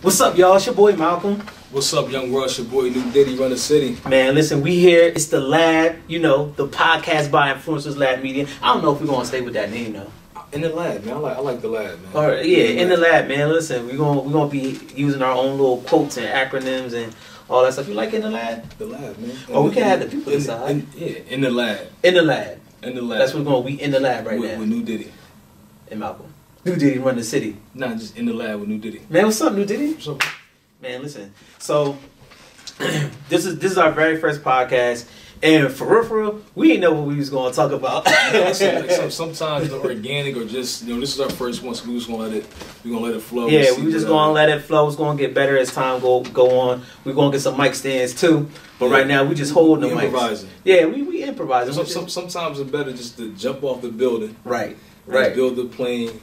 What's up, y'all? It's your boy Malcolm. What's up, young world? It's your boy Newdy, run the city. Man, listen, we here. It's the lab, you know, the podcast by Influencers Lab Media. I don't know if we're gonna stay with that name though. In the lab, man. I like the lab, man. Or in the lab, man. Listen, we're gonna be using our own little quotes and acronyms and all that stuff. You like in the lab? The lab, man. Oh, we can have the people inside. In the lab. In the lab. In the lab. That's what we're gonna be in the lab right now. With Newdy. And Malcolm. Newdy run the city. Nah, just in the lab with Newdy. Man, what's up, Newdy? What's up? Man, listen. So this is our very first podcast, and for real, we didn't know what we was gonna talk about. Sometimes it's organic or just this is our first one, so we just gonna let it flow. Yeah, we just gonna let it flow. It's gonna get better as time go on. We're gonna get some mic stands too, but right now we just holding the mics. Improvising. Yeah, we improvising. Sometimes it's better just to jump off the building. Right. Build the plane.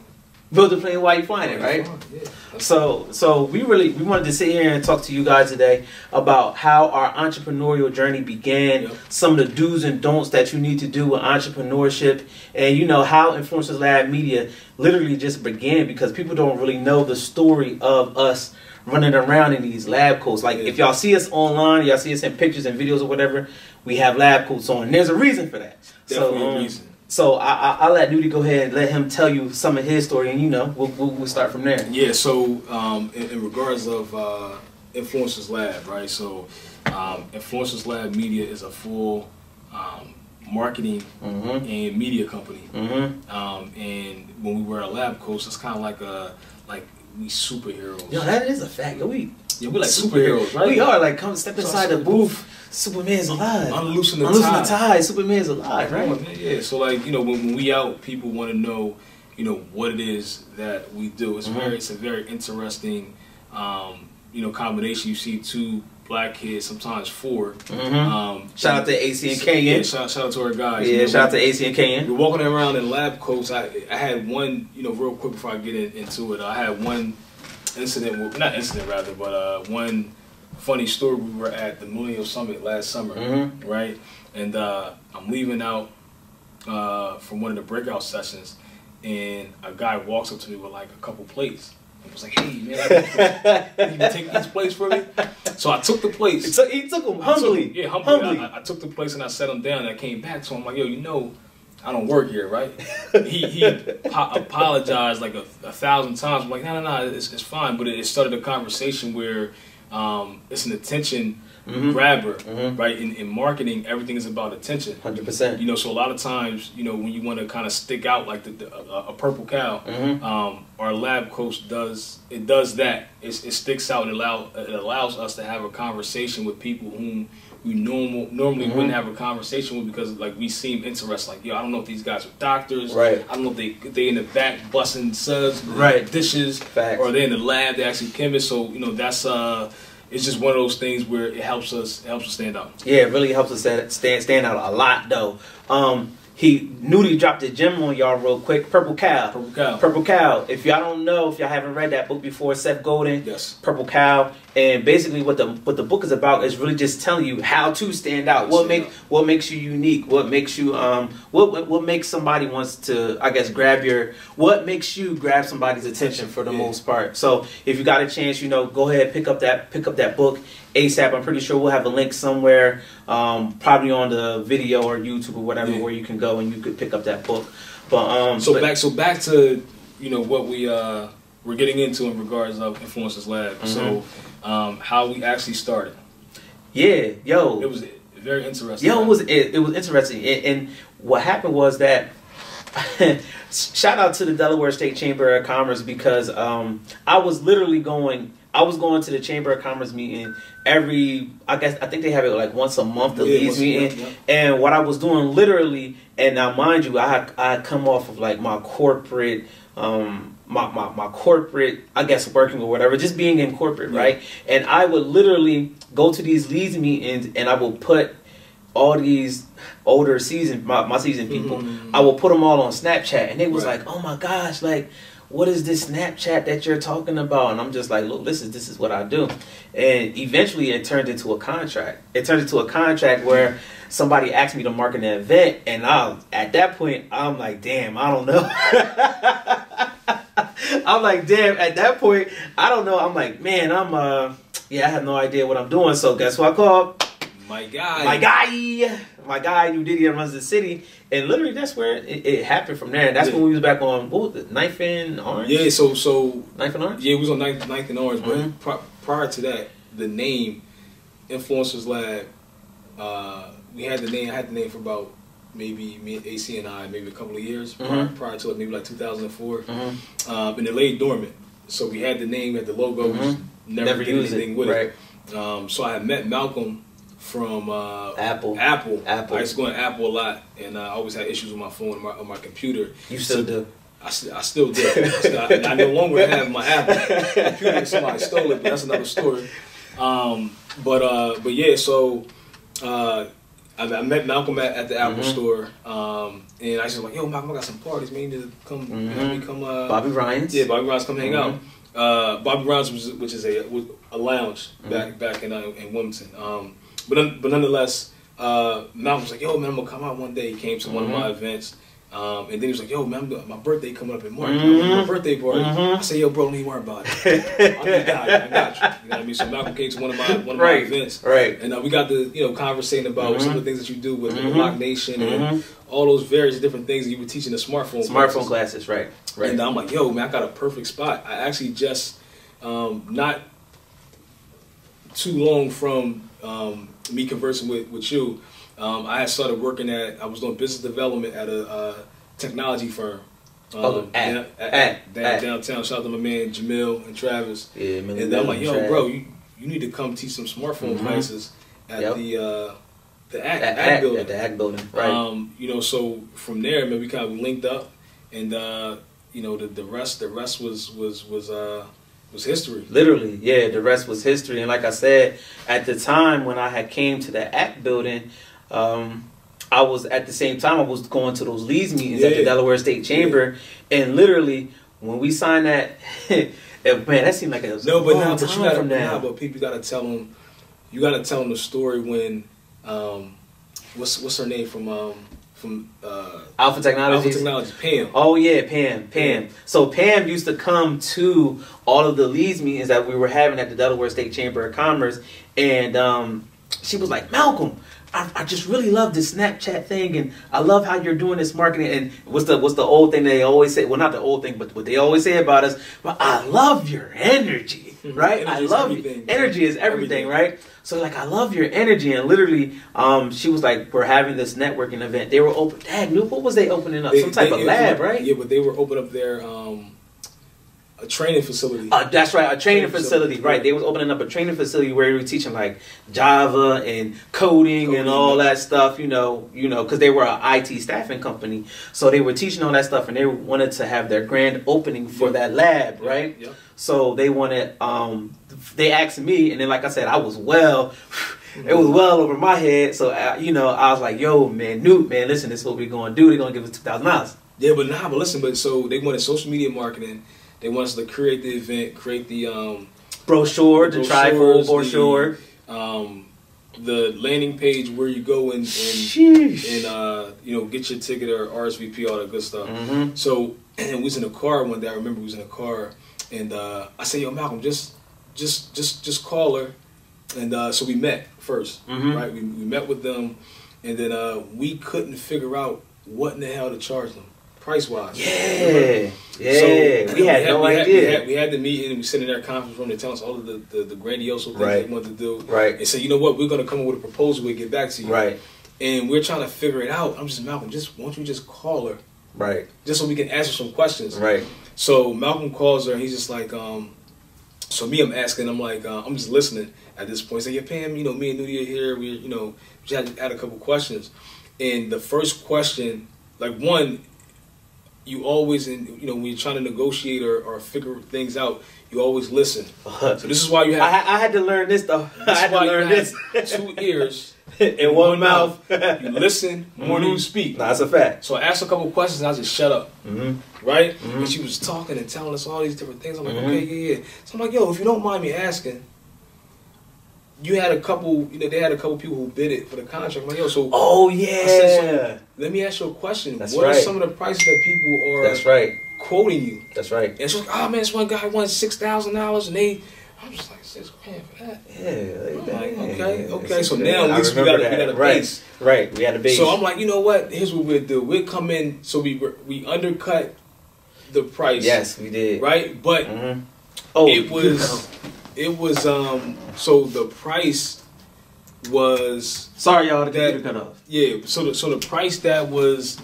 Build the plane while you flying it, right? Yeah. So we wanted to sit here and talk to you guys today about how our entrepreneurial journey began, some of the do's and don'ts that you need to do with entrepreneurship, and how Influencers Lab Media literally just began, because people don't really know the story of us running around in these lab coats. Like if y'all see us online, y'all see us in pictures and videos or whatever, we have lab coats on, and there's a reason for that. Definitely a reason. So I'll let Newdy go ahead and let him tell you some of his story, and we'll start from there. Yeah. So in regards of Influencers Lab, right? So Influencers Lab Media is a full marketing and media company. And when we wear a lab coat, it's kind of like we superheroes. Yo, that is a fact. Yo, we like superheroes, right? We are like, come step inside the booth. Superman's alive. Unloosen the tie. Superman's alive, right? Yeah. So when we out, people want to know, what it is that we do. It's a very interesting, combination. You see two black kids, sometimes four. Shout out to AC and Kenyon. Yeah, shout out to our guys. Yeah, shout out to AC and Kenyon. We're walking around in lab coats. I had one, real quick before I get into it. I had one incident, but one funny story. We were at the Millennial Summit last summer, right? And I'm leaving out from one of the breakout sessions, and a guy walks up to me with like a couple plates. I was like, "Hey man, can you take these plates for me?" So I took the plates. So he took them humbly. Humbly. I took the plates and I set them down. And I came back to him like, "Yo, I don't work here, right?" He apologized like a 1,000 times. I'm like, no, it's fine. But it started a conversation where it's an attention grabber, right? In marketing, everything is about attention. 100%. So a lot of times, when you want to kind of stick out like a purple cow, our lab coach does that. It sticks out and it allows us to have a conversation with people whom we normally wouldn't have a conversation with, because we seem interested. Like, I don't know if these guys are doctors. Right. I don't know if they in the back busting suds, dishes, or they're in the lab. They're actually chemists. So that's it's just one of those things where it helps us stand out. Yeah, it really helps us stand out a lot though. Newdy dropped a gem on y'all real quick. Purple Cow. If y'all don't know, if y'all haven't read that book before, Seth Godin. Yes. Purple Cow. And basically what the book is about is really just telling you how to stand out. What makes you unique? What makes you what makes somebody wants to, I guess, what makes you grab somebody's attention for the most part. So if you got a chance, go ahead, pick up that book ASAP. I'm pretty sure we'll have a link somewhere, probably on the video or YouTube or whatever, where you can go and you could pick up that book. But back to what we're getting into in regards of Influencers Lab. So how we actually started. Yeah, it was very interesting. It was interesting, and what happened was that shout out to the Delaware State Chamber of Commerce, because I was going to the Chamber of Commerce meeting I think they have it like once a month, the leads meeting. And what I was doing literally, and now mind you, I had come off of like my corporate, my corporate, I guess, working or whatever, just being in corporate, right? And I would literally go to these leads meetings, and I will put all these older my seasoned people, I will put them all on Snapchat, and they was like, "Oh my gosh, like, what is this Snapchat that you're talking about?" And I'm just like, "Look, this is what I do." And eventually it turned into a contract. It turned into a contract where somebody asked me to market an event, and at that point I'm like, damn, I don't know. I'm like, damn, at that point, I don't know. I'm like, man, I have no idea what I'm doing. So guess what I called? My guy, Newdy, that runs the city. And literally that's where it happened from there. That's when we was back on, what was it, Ninth and Orange? Yeah, so Ninth and Orange? Yeah, we was on Ninth and Orange, but prior to that, the name Influencers Lab, we had the name. I had the name for about maybe me, AC, and I, maybe a couple of years prior to it, maybe like 2004, and it lay dormant. So we had the name, had the logo, we just never did anything with it. So I had met Malcolm from Apple. I used to go on Apple a lot, and I always had issues with my phone on my computer. You still do? I still do. I no longer have my Apple computer. Somebody stole it, but that's another story. But yeah, so I met Malcolm at the Apple store, and I was like, yo, Malcolm, I got some parties, man. You need to come, come. Bobby Ryan's. Yeah, Bobby Ryan's come hang out. Bobby Ryan's, which is a lounge back in Wilmington. But nonetheless, Malcolm was like, yo, man, I'm gonna come out one day. He came to one of my events. And then he was like, yo, man, my birthday coming up in March. My birthday party. I said, yo, bro, don't even worry about it. I'll be down. I got you. You know what I mean? So Malcolm came to one of my events. Right. And we got to, conversating about some of the things that you do with Block Nation and all those various different things that you were teaching the smartphone classes. Right. And I'm like, yo, man, I got a perfect spot. I actually just, not too long from me conversing with you, I had started working I was doing business development at a technology firm. Downtown. Shout out to my man Jamil and Travis. Yeah, and I'm like, yo, bro, you need to come teach some smartphone classes at the ACT building. At the ACT building, right. So from there, man, we kind of linked up, and the rest was history. Literally, yeah, the rest was history. And like I said, at the time when I had came to the ACT building, I was at the same time I was going to those leads meetings at the Delaware State Chamber, and literally when we signed that, man, that seemed like a long time from now. But people gotta tell them, you gotta tell them the story when, what's her name from Alpha Technologies, Pam. Oh yeah, Pam. So Pam used to come to all of the leads meetings that we were having at the Delaware State Chamber of Commerce, and she was like, Malcolm, I just really love this Snapchat thing, and I love how you're doing this marketing. And what's the old thing they always say? Well, not the old thing, but what they always say about us. But I love your energy, right? I love you. Energy is everything, right? So like, I love your energy, and literally, she was like, we're having this networking event. They were open. Dad, what was they opening up? Some type of lab, right? Yeah, but they were opening up their a training facility. That's right, a training facility. Right, they was opening up a training facility where we were teaching like Java and coding and all that stuff. Because they were an IT staffing company, so they were teaching all that stuff, and they wanted to have their grand opening for that lab, right? Yeah. So they wanted. They asked me, and then like I said, I was it was well over my head. So I was like, yo, man, Newt, man, listen, this is what we're gonna do. They're gonna give us $2,000. Yeah, but listen, so they wanted social media marketing. They want us to create the event, create the brochure, the trifold brochure, the landing page where you go and get your ticket or RSVP, all that good stuff. So and we was in a car one day. I remember we was in a car, and I said, "Yo, Malcolm, just call her." And so we met first, right? We met with them, and then we couldn't figure out what in the hell to charge them. Price-wise. Yeah. So, we had no idea. We had the meeting, and we sat in their conference room to tell us all of the grandiose things they wanted to do. Right. And said, you know what, we're going to come up with a proposal and get back to you. Right. And we're trying to figure it out. I'm just, Malcolm, why don't you just call her? Right. Just so we can answer some questions. Right. So Malcolm calls her, and he's just like, so me, I'm asking, I'm like, I'm just listening at this point. He's like, yeah, Pam, me and Newdy are here. We, just had a couple questions. And the first question, like one, you always, when you're trying to negotiate or figure things out, you always listen. So this is why you have... I had to learn this, though. I had to learn this. 2 ears and 1 mouth. You listen more than you speak. Nah, that's a fact. So I asked a couple questions, and I just shut up. Right? And she was talking and telling us all these different things. I'm like, okay, yeah. So I'm like, yo, if you don't mind me asking, you had a couple, they had a couple people who bid it for the contract. I'm like, yo, so... Oh, yeah. I said, so let me ask you a question. What are some of the prices that people are quoting you. That's right. And she's like, oh man, this one guy won $6,000 and I'm just like, $6 grand for that. Yeah. I'm like, okay. So now at least we got a base. Right. We had a base. So I'm like, you know what? Here's what we'll do. We'll come in. So we undercut the price. Yes, we did. Right, but it was so the price was, sorry y'all, the computer cut off. Yeah, so the price that was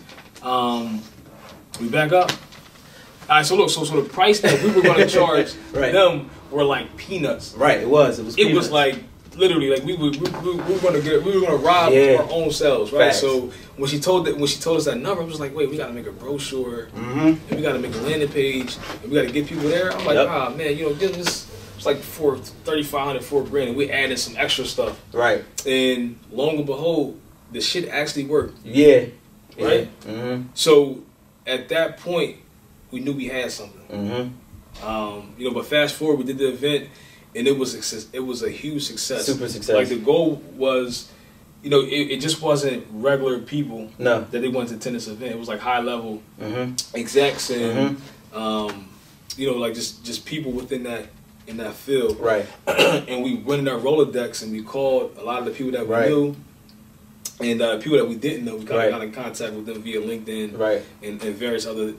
we back up. All right, so look, so the price that we were going to charge them were like peanuts. Right, it was peanuts. It was like literally like we were going to rob our own selves, right? Facts. So when she told us that number, I was like, wait, we got to make a brochure, and we got to make a landing page, and we got to get people there. I'm like, ah, man, you know, this. It's like $3,500, $4,000, and we added some extra stuff. Right. And lo and behold, the shit actually worked. Yeah. Right. Yeah. So at that point, we knew we had something. You know, but fast forward, we did the event, and it was a huge success. Super success. Like the goal was, you know, it just wasn't regular people that they wanted to attend this event. It was like high level execs and you know, like just people within that. In that field, right? And we went in our Rolodex and we called a lot of the people that we knew, and people that we didn't know. We got in contact with them via LinkedIn, right? And various other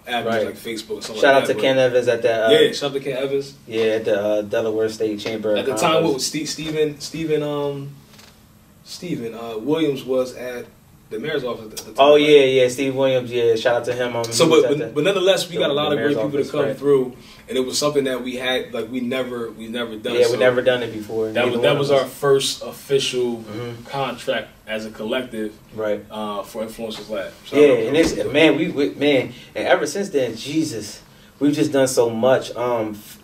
avenues like Facebook. And stuff shout out to Ken Evans at the shout out to Ken Evans. Yeah, at the Delaware State Chamber. At the time, what was Stephen Williams was at the mayor's office at the time. Oh yeah, Steve Williams. Yeah, shout out to him. So, but nonetheless, we got a lot of great people to come through. And it was something that we had, like we never done. Yeah, we never done it before. That was our first official contract as a collective, right? For Influencers Lab. So and it's and ever since then, Jesus, we've just done so much.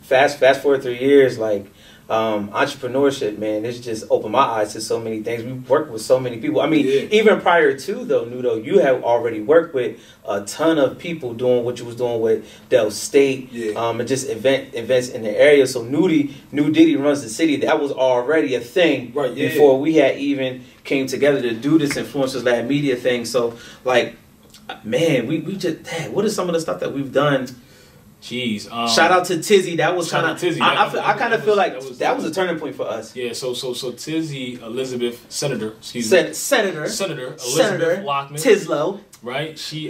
Fast forward 3 years, like entrepreneurship, man, it's just opened my eyes to so many things. We've worked with so many people. I mean, even prior to though, Newdo, you have already worked with a ton of people doing what you was doing with Del State, and just events in the area. So Newdy runs the city. That was already a thing before we had even came together to do this Influencers Lab media thing. So like, man, we just what is some of the stuff that we've done? Jeez. Shout out to Tizzy. That was kind of. I kind of feel like that was a turning point for us. Yeah. So Tizzy Elizabeth Senator Senator Elizabeth Lockman Tislow. Right. She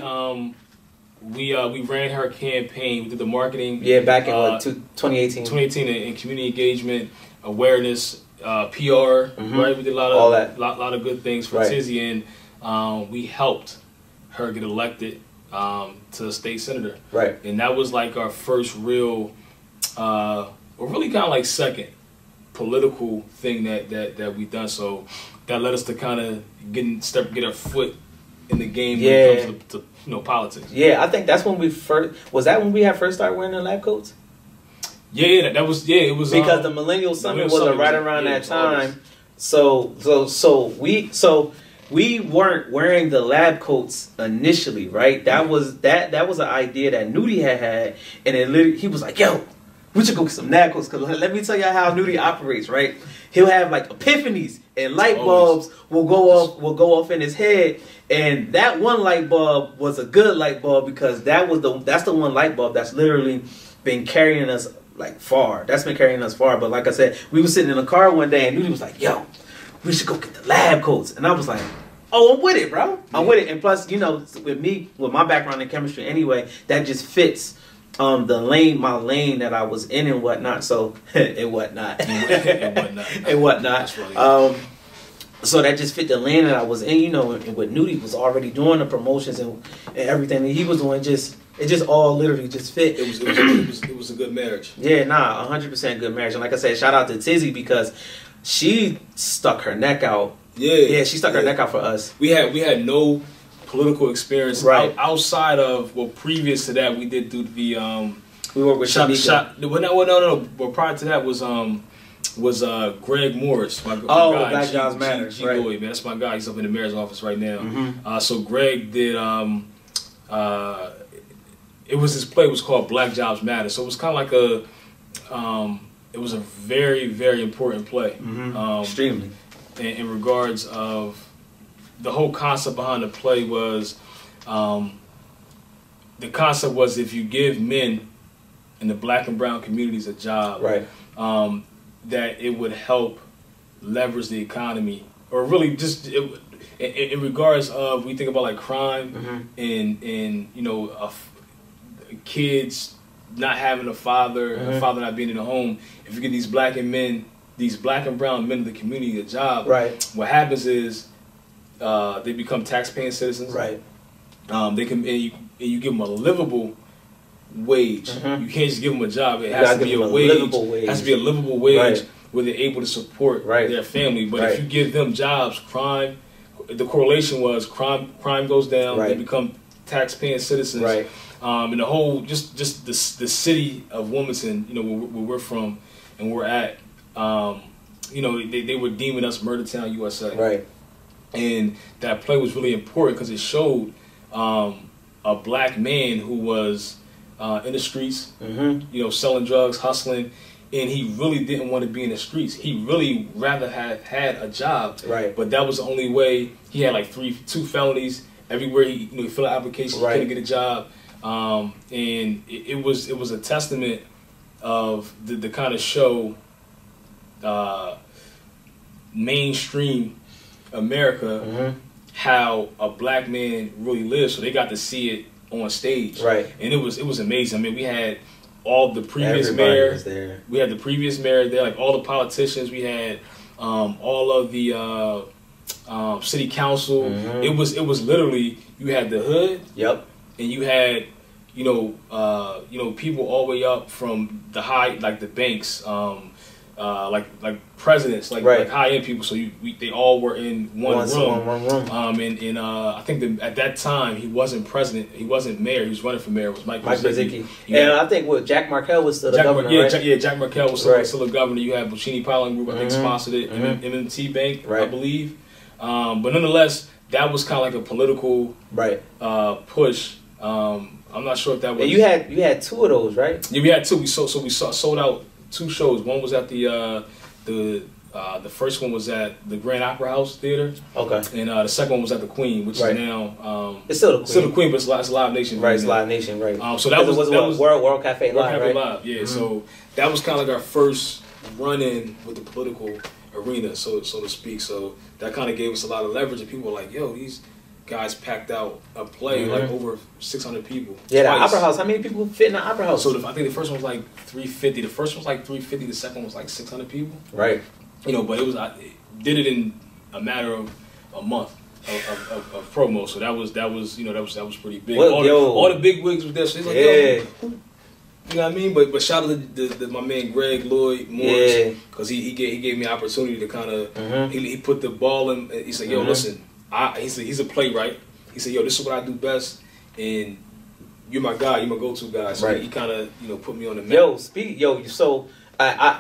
we ran her campaign. We did the marketing. Yeah, back in 2018. 2018 in community engagement, awareness, PR. Right. We did a lot of good things for Tizzy, and we helped her get elected. To the state senator, right, and that was like our first real, or really kind of like second political thing that we done. So that led us to kind of get our foot in the game when it comes to politics. Yeah, I think that's when we first when we had first started wearing the lab coats. Yeah, that was it was because the Millennial Summit was right around that time. So we weren't wearing the lab coats initially, right? That was an idea that Newdy had, and it literally, he was like, "Yo, we should go get some lab coats." Because let me tell you how Newdy operates, right? He'll have like epiphanies, and light bulbs will go off in his head. And that one light bulb was a good light bulb because that's the one light bulb that's literally been carrying us like far. That's been carrying us far. But like I said, we were sitting in a car one day, and Newdy was like, "Yo, we should go get the lab coats." And I was like, "Oh, I'm with it, bro. I'm with it." And plus, with my background in chemistry anyway, that just fits my lane that I was in and whatnot. So and whatnot. And whatnot. So that just fit the lane that I was in, and what Newdy was already doing, the promotions and everything that he was doing, it just all literally just fit. It was a good marriage. Yeah, 100% good marriage. And like I said, shout out to Tizzy because she stuck her neck out. Yeah, she stuck her neck out for us. We had no political experience outside of previous to that we did do the we worked with shot. No. But prior to that was Greg Morris. My guy, Black Jobs Matter. Coley, man, that's my guy. He's up in the mayor's office right now. So Greg did it was his play was called Black Jobs Matter. So it was kind of like it was a very, very important play. Extremely. In regards of the whole concept behind the play was the concept was if you give men in the black and brown communities a job, right, that it would help leverage the economy, or really just in regards of, we think about like crime and you know, kids not having a father, a father not being in the home. If you get these black and brown men in the community a job, right, what happens is they become tax-paying citizens. right. They can, and you give them a livable wage. You can't just give them a job. It has to be a wage. It has to be a livable wage, right, where they're able to support their family. But if you give them jobs, crime, the correlation was crime goes down. They become tax-paying citizens. Right. And the whole, just the city of Wilmington, you know, where we're from and we're at, you know, they were deeming us Murder Town, USA. Right. And that play was really important because it showed a black man who was in the streets, you know, selling drugs, hustling, and he really didn't want to be in the streets. He really rather had a job. Right. But that was the only way. He had like 2 felonies. Everywhere he filled out applications, he couldn't get a job. And it was a testament of the kind of show mainstream America, how a black man really lives. So they got to see it on stage, right? And it was amazing. I mean, we had all the previous mayor there. We had the previous mayor there, like all the politicians. We had all of the city council. It was literally, you had the hood, yep, and you had you know people all the way up from the high, like the banks, like presidents, like high end people. So they all were in one room. And I think at that time he wasn't president, he wasn't mayor, he was running for mayor. It was Mike Brzezicki. And I think Jack Markell was still the governor. Jack Markell was still the governor. You had Buccini Piling Group, I think, sponsored it. MMT Bank, I believe. But nonetheless, that was kind of like a political push. I'm not sure if that was. And you had 2 of those, right? Yeah, we had 2. We sold out 2 shows. One was at the first one was at the Grand Opera House Theater. Okay. And the second one was at the Queen, which is now it's still the Queen, but it's Live Nation. Right, it's Live Nation, right. So that was World Cafe Live, Live, yeah. So that was kind of like our first run-in with the political arena, so to speak. So that kind of gave us a lot of leverage, and people were like, "Yo, these guys packed out a play, like over 600 people. Yeah, the Opera House. How many people fit in the Opera House? So I think the first one was like 350. The first one was like 350. The second one was like 600 people. Right. You know, but it did it in a matter of a month of promo. So that was pretty big. Well, all the big wigs were there. So he's like, yo, you know what I mean? But shout out to my man Greg Lloyd Morris, because he gave me an opportunity to kind of he put the ball in. He said, yo, listen. He said he's a playwright. He said, "Yo, this is what I do best, and you're my guy. You're my go-to guy." So he kind of put me on the map.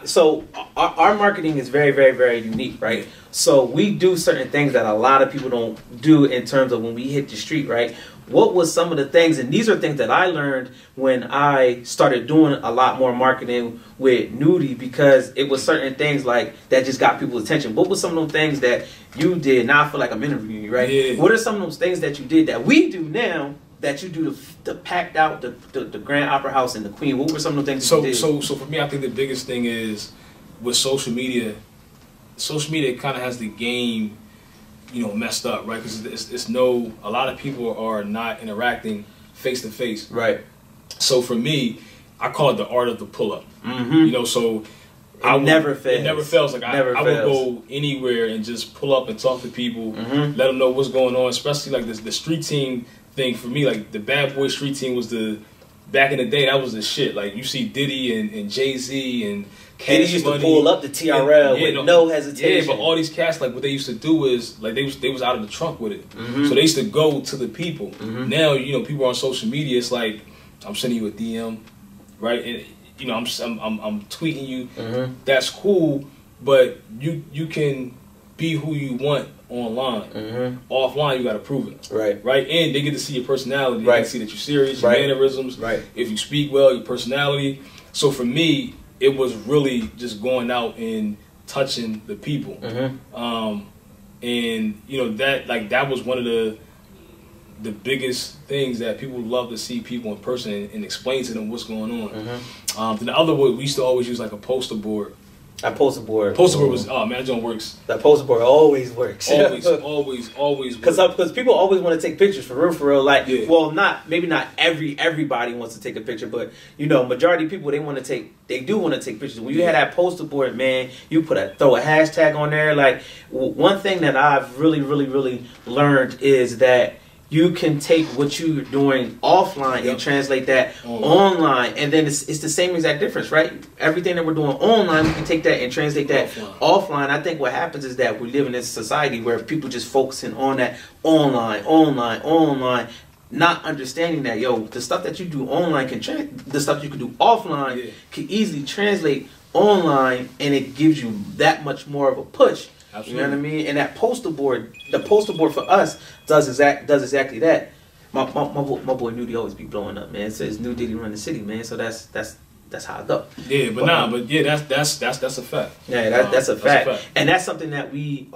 So our marketing is very, very, very unique, right? Yeah. So we do certain things that a lot of people don't do in terms of when we hit the street, right? What was some of the things, and these are things that I learned when I started doing a lot more marketing with Newdy, because it was certain things like that just got people's attention. What were some of those things that you did? Now I feel like I'm interviewing you, right? Yeah. What are some of those things that you did that we do now that you do the packed out, the Grand Opera House and the Queen? What were some of the things you did? So for me, I think the biggest thing is with social media. Social media kind of has the game, messed up, right? Because a lot of people are not interacting face to face, right? So for me, I call it the art of the pull up. So it never fails. Like I would go anywhere and just pull up and talk to people, let them know what's going on. Especially like the street team thing for me. Like the Bad Boy Street Team was back in the day. That was the shit. Like you see Diddy and Jay-Z and Cash Money used to pull up the TRL with no hesitation. Yeah, but all these cats, like what they used to do is like they was out of the trunk with it. So they used to go to the people. Now people on social media. It's like I'm sending you a DM, right? And I'm tweeting you. That's cool, but you can be who you want online. Offline, you got to prove it. Right. And they get to see your personality. They can see that you're serious, your mannerisms. If you speak well, your personality. So for me, it was really just going out and touching the people. And that was one of the the biggest things that people love to see people in person and explain to them what's going on. Then the other way, we used to always use like a poster board. That poster board. Poster board was, oh man, that joint works. That poster board always works. Always. Because people always want to take pictures for real. Like, well, maybe not everybody wants to take a picture, but you know, majority of people they do want to take pictures. When you had that poster board, man, you throw a hashtag on there. Like, one thing that I've really learned is that you can take what you're doing offline and translate that online, and then it's the same exact difference, right? Everything that we're doing online, we can take that and translate that offline. I think what happens is that we live in this society where people just focusing on that online, not understanding that, the stuff that you do online the stuff you can do offline can easily translate online, and it gives you that much more of a push. Absolutely. You know what I mean? And that the poster board for us does exactly that. My boy Newdy always be blowing up, man. It says New Diddy run the city, man. So that's how I go. Yeah, but that's a fact. Yeah, that's a fact. And that's something that we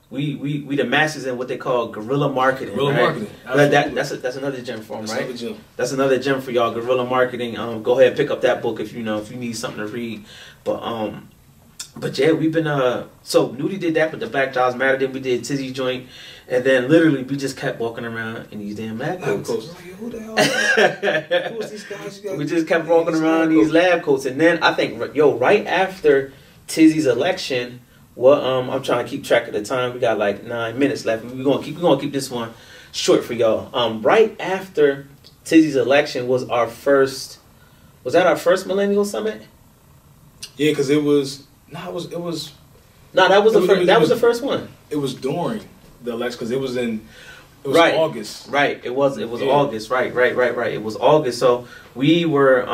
the masters in what they call guerrilla marketing. Marketing. That's another gem for them, right? That's another gem for y'all, guerrilla marketing. Go ahead and pick up that book if you need something to read. But yeah, we've been so Newdy did that with the Black Jobs Matter, then we did Tizzy joint, and then literally we just kept walking around in these damn lab coats. Like, who the hell are who is these guys? We just kept walking around in these lab coats, and then I think right after Tizzy's election, I'm trying to keep track of the time. We got like 9 minutes left. We're gonna keep this one short for y'all. Right after Tizzy's election was our first. Was that our first Millennial Summit? Yeah, because it was. That was the first one. It was during the election because it was August. Right. It was August. Right. It was August. So we were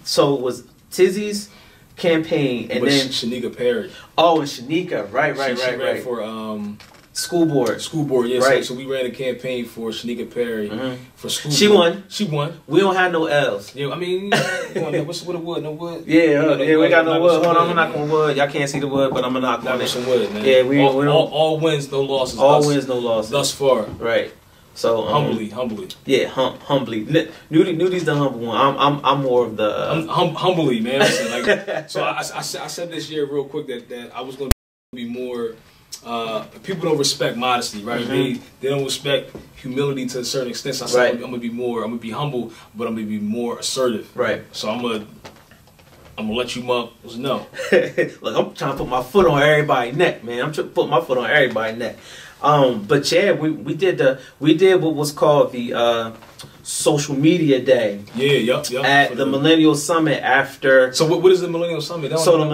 so it was Tizzy's campaign and then Shanika Perry. Oh, and Shanika. Right. She ran for School board, yeah. Right. So we ran a campaign for Shanika Perry for school. She board. won. We don't have no L's. Yeah, I mean, what's with the wood? No wood. Yeah, we got no wood. Hold on, I'm not gonna wood. Y'all can't see the wood, but I'm gonna knock on it. Some wood, man. Yeah, we all wins, no losses. All wins, no losses. Thus far, right. So humbly. Yeah, humbly. Newdy's the humble one. I'm more of the humbly, man. Listen, like, so I said this year real quick that I was gonna be more. People don't respect modesty, right? They don't respect humility to a certain extent. So I said I'm gonna be humble, but I'm gonna be more assertive. Right. So I'm gonna let you know. Look, I'm trying to put my foot on everybody's neck, man. I'm trying to put my foot on everybody's neck. But yeah, we did what was called the social media day. Yeah, at the Millennial Summit after. So what is the Millennial Summit? So the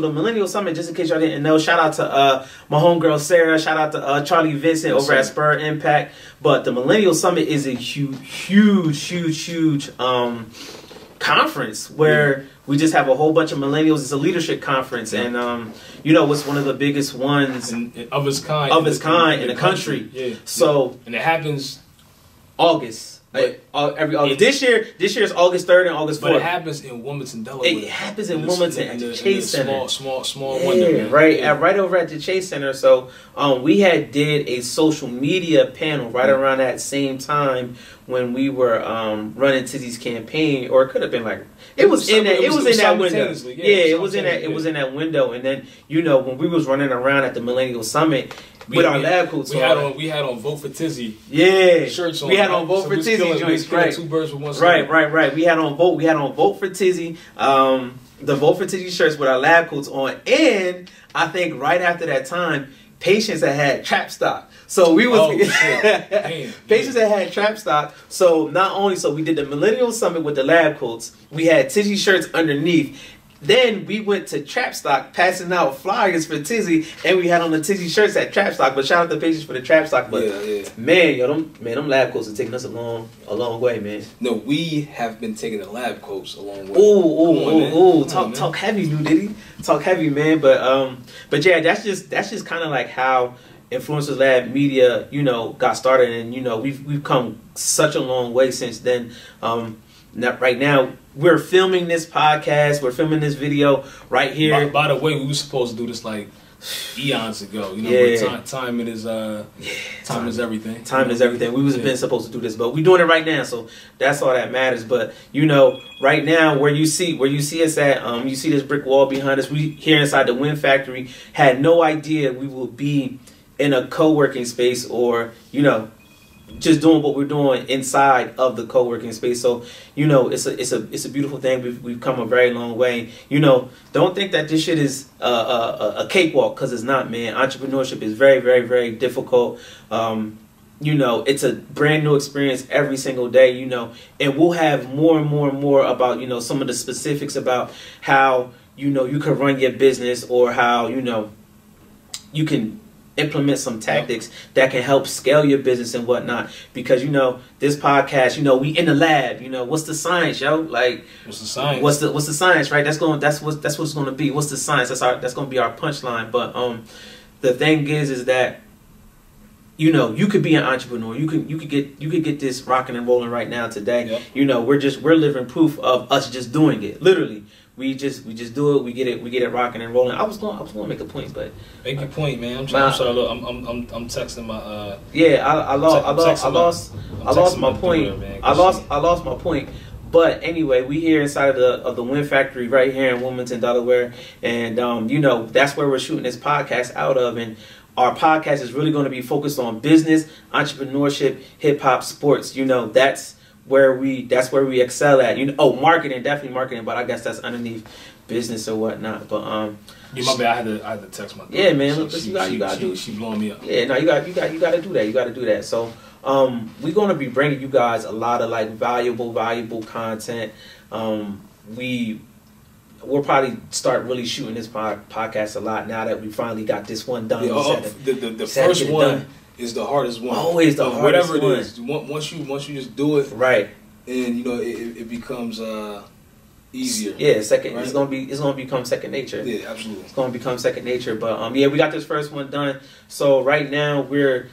Millennial Summit, just in case y'all didn't know, shout out to my homegirl Sarah, shout out to Charlie Vincent over at Spur Impact. But the Millennial Summit is a huge conference where we just have a whole bunch of millennials. It's a leadership conference, and it's one of the biggest ones of its kind in the country. Yeah. So and it happens August. Every August. This year is August 3rd and August 4th. But it happens in Wilmington, Delaware. It happens in Wilmington at the Chase Center. Small wonder, man. Right, right over at the Chase Center. So we did a social media panel right around that same time when we were running Tizzy's campaign, or it could have been like it was in that window. Yeah, it was in that window. And then when we was running around at the Millennial Summit. With our lab coats on. We had on Vote for Tizzy. Yeah. Shirts on. We had on Vote for Tizzy joints. Right. Two birds with one stone. Right. We had on Vote for Tizzy. The Vote for Tizzy shirts with our lab coats on. And I think right after that time, Patience had trap stock. So we was Patience had trap stock. So not only we did the Millennial Summit with the lab coats, we had Tizzy shirts underneath. Then we went to Trap Stock passing out flyers for Tizzy, and we had on the Tizzy shirts at Trap Stock. But shout out to Patience for the Trap Stock. But them lab coats are taking us a long way, man. No, we have been taking the lab coats a long way. Talk heavy, New Diddy. Talk heavy, man. But yeah, that's just kind of like how Influencers Lab Media, got started, and we've come such a long way since then. Right now, we're filming this podcast. We're filming this video right here. By the way, we were supposed to do this like eons ago. You know, but timing is time is everything. Time is everything. We was been supposed to do this, but we doing it right now, so that's all that matters. But you know, right now where you see us at, you see this brick wall behind us. We here inside the Win Factory had no idea we will be in a co-working space, or you know, just doing what we're doing inside of the co-working space. So you know, it's a beautiful thing. We've come a very long way. You know, don't think that this shit is a cakewalk, because it's not, man. Entrepreneurship is very, very, very difficult. You know, it's a brand new experience every single day. You know, and we'll have more and more and more about, you know, some of the specifics about how, you know, you can run your business, or how, you know, you can implement some tactics that can help scale your business and whatnot. Because, you know, this podcast, you know, we in the lab. You know, what's the science, yo? Like, what's the science? What's the science, right? That's what it's going to be. What's the science? That's going to be our punchline. But the thing is that, you know, you could be an entrepreneur. You could get this rocking and rolling right now today. Yep. You know, we're living proof of us just doing it. Literally. We just do it. We get it rocking and rolling. I was going to make a point, but make your point, man. I'm sorry. Look, I'm texting my. I lost my point. I lost my point. But anyway, we here inside of the Win Factory right here in Wilmington, Delaware, and you know, that's where we're shooting this podcast out of. And our podcast is really going to be focused on business, entrepreneurship, hip hop, sports. You know, that's where we excel at. You know, marketing, definitely marketing, but I guess that's underneath business or whatnot. But yeah, my bad. I had to text my daughter. Yeah, man. Look, you gotta do. She blowing me up. Yeah, no, you got to do that. You got to do that. So we're gonna be bringing you guys a lot of like valuable content. We'll probably start really shooting this podcast a lot now that we finally got this one done. Yeah, the first one is the hardest one. Always the hardest one. Whatever it is. Once you just do it, right, and you know it becomes easier. Yeah, second. Right? It's gonna become second nature. Yeah, absolutely. It's gonna become second nature. But yeah, we got this first one done. So right now we're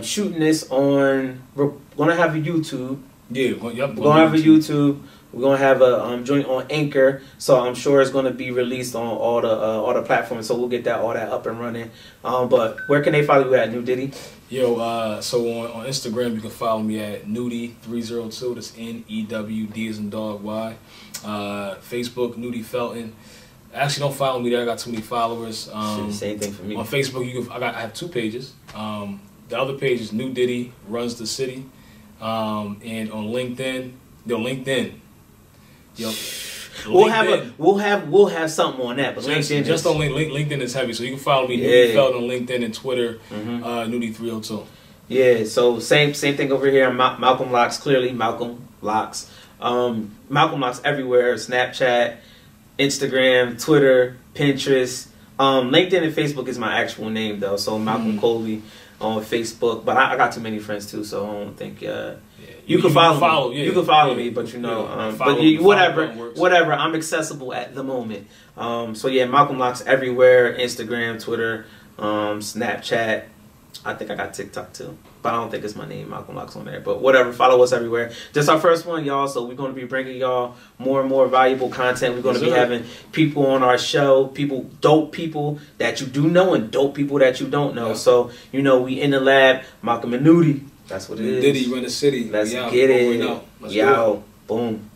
shooting this on. We're gonna have a YouTube. Yeah, we're gonna have a YouTube. We're gonna have a joint on Anchor, so I'm sure it's gonna be released on all the platforms. So we'll get all that up and running. But where can they follow you at, Newdy? Yo, so on Instagram you can follow me at Newdy302. That's NEWD as in dog Y. Facebook Newdy Felton. Actually, don't follow me there. I got too many followers. Same thing for me. On Facebook, I have 2 pages. The other page is New Diddy Runs the City, and on LinkedIn, LinkedIn. We'll have something on that, but LinkedIn just on LinkedIn is heavy, so you can follow me Newdy Felton on LinkedIn and Twitter, Newdy302. Yeah, so same thing over here. Malcolm Locks, clearly Malcolm Locks. Malcolm Locks everywhere: Snapchat, Instagram, Twitter, Pinterest. LinkedIn and Facebook is my actual name though. So Malcolm Coley on Facebook, but I got too many friends too, so I don't think. You can follow me. You can follow me, but you know, whatever. I'm accessible at the moment. So yeah, Malcolm Locks everywhere: Instagram, Twitter, Snapchat. I think I got TikTok too, but I don't think it's my name, Malcolm Locks, on there. But whatever, follow us everywhere. This our first one, y'all. So we're going to be bringing y'all more and more valuable content. We're going to be having people on our show, dope people that you do know, and dope people that you don't know. Yeah. So you know, we in the lab, Malcolm and Newdy. That's what it is. Diddy run the city. Let's get it. Yo, boom.